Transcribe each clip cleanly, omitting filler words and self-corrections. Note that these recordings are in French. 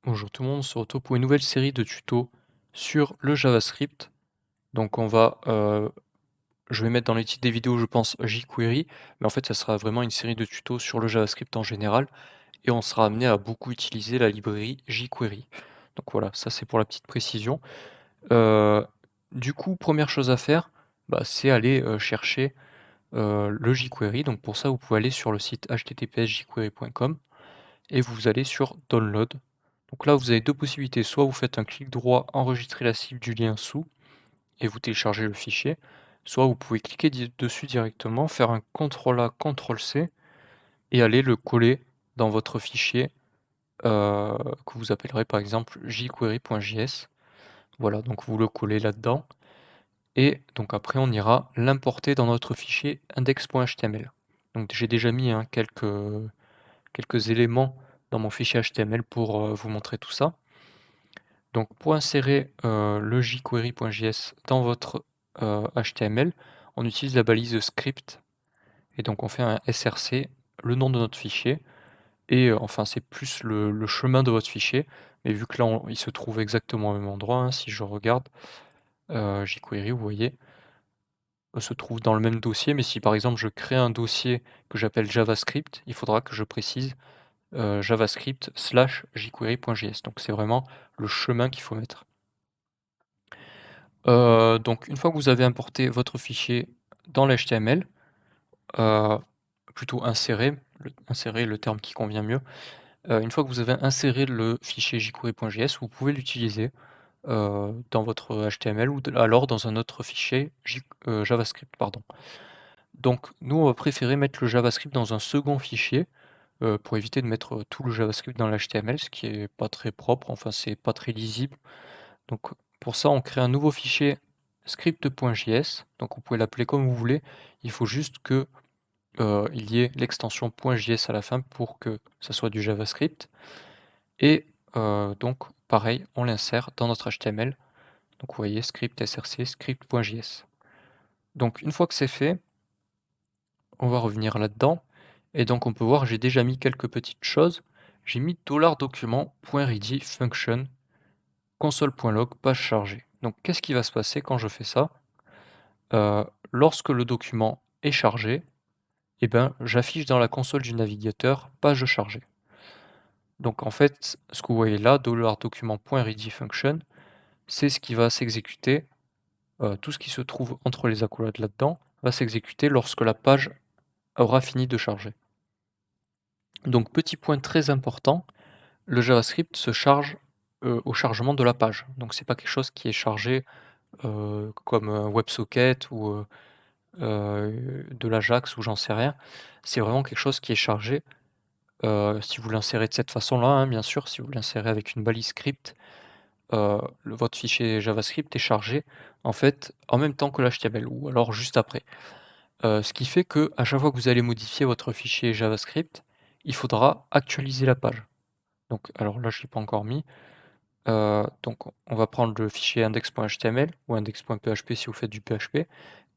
Bonjour tout le monde, on se retrouve pour une nouvelle série de tutos sur le JavaScript. Donc je vais mettre dans les titres des vidéos, je pense, jQuery, mais en fait, ça sera vraiment une série de tutos sur le JavaScript en général, et on sera amené à beaucoup utiliser la librairie jQuery. Donc voilà, ça c'est pour la petite précision. Euh, du coup, première chose à faire, c'est aller chercher le jQuery. Donc pour ça, vous pouvez aller sur le site https://jquery.com et vous allez sur Download. Donc là, vous avez deux possibilités. Soit vous faites un clic droit, enregistrer la cible du lien sous, et vous téléchargez le fichier. Soit vous pouvez cliquer dessus directement, faire un CTRL-A, CTRL-C, et aller le coller dans votre fichier que vous appellerez par exemple jQuery.js. Voilà, donc vous le collez là-dedans. Et donc après, on ira l'importer dans notre fichier index.html. Donc j'ai déjà mis quelques éléments dans mon fichier HTML pour vous montrer tout ça. Donc pour insérer le jQuery.js dans votre HTML, on utilise la balise script et donc on fait un src, le nom de notre fichier, et enfin c'est plus le chemin de votre fichier, mais vu que là il se trouve exactement au même endroit, hein, si je regarde jQuery, vous voyez, se trouve dans le même dossier, mais si par exemple je crée un dossier que j'appelle JavaScript, il faudra que je précise JavaScript slash jQuery.js. Donc c'est vraiment le chemin qu'il faut mettre. Donc une fois que vous avez importé votre fichier dans l'HTML, heu, plutôt insérer le terme qui convient mieux. Une fois que vous avez inséré le fichier jQuery.js, vous pouvez l'utiliser, dans votre HTML ou alors dans un autre fichier JavaScript, pardon. Donc nous, on va préférer mettre le JavaScript dans un second fichier, pour éviter de mettre tout le JavaScript dans l'HTML, ce qui est pas très propre, enfin c'est pas très lisible. Donc pour ça, on crée un nouveau fichier script.js, donc vous pouvez l'appeler comme vous voulez. Il faut juste que il y ait l'extension .js à la fin pour que ça soit du JavaScript. Et donc pareil, on l'insère dans notre HTML. Donc vous voyez script src script.js. Donc une fois que c'est fait, on va revenir là-dedans. Et donc on peut voir, j'ai déjà mis quelques petites choses. J'ai mis $document.ready function console.log page chargée. Donc qu'est-ce qui va se passer quand je fais ça? Lorsque le document est chargé, eh ben, j'affiche dans la console du navigateur page chargée. Donc en fait, ce que vous voyez là, $document.readyFunction, c'est ce qui va s'exécuter, tout ce qui se trouve entre les accolades là-dedans, va s'exécuter lorsque la page aura fini de charger. Donc petit point très important, le JavaScript se charge au chargement de la page. Donc c'est pas quelque chose qui est chargé comme WebSocket ou de l'Ajax ou j'en sais rien. C'est vraiment quelque chose qui est chargé, si vous l'insérez de cette façon-là, hein, bien sûr, si vous l'insérez avec une balise script, votre fichier JavaScript est chargé, en fait, en même temps que l'HTML ou alors juste après. Ce qui fait que à chaque fois que vous allez modifier votre fichier JavaScript, il faudra actualiser la page. Donc alors là, je l'ai pas encore mis, donc on va prendre le fichier index.html ou index.php si vous faites du PHP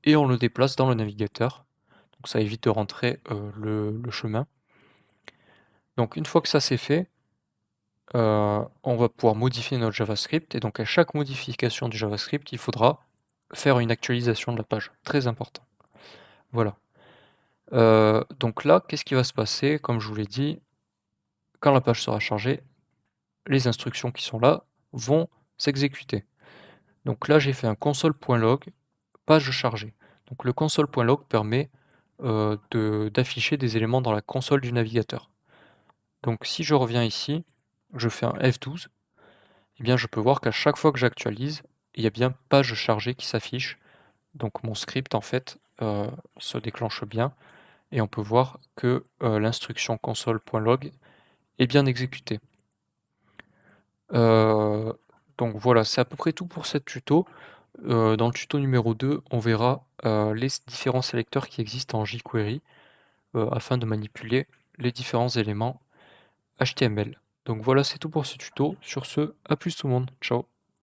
et on le déplace dans le navigateur. Donc ça évite de rentrer, le chemin. Donc une fois que ça c'est fait, on va pouvoir modifier notre JavaScript et donc à chaque modification du JavaScript, il faudra faire une actualisation de la page. Très important. Voilà. Donc là, qu'est-ce qui va se passer? Comme je vous l'ai dit, quand la page sera chargée, les instructions qui sont là vont s'exécuter. Donc là, j'ai fait un console.log page chargée. Donc le console.log permet, d'afficher des éléments dans la console du navigateur. Donc si je reviens ici, je fais un F12, eh bien je peux voir qu'à chaque fois que j'actualise, il y a bien page chargée qui s'affiche. Donc mon script en fait se déclenche bien et on peut voir que l'instruction console.log est bien exécutée. Euh, donc voilà, c'est à peu près tout pour cette tuto. Dans le tuto numéro 2, on verra les différents sélecteurs qui existent en jQuery afin de manipuler les différents éléments HTML. Donc voilà, c'est tout pour ce tuto. Sur ce, à plus tout le monde. Ciao.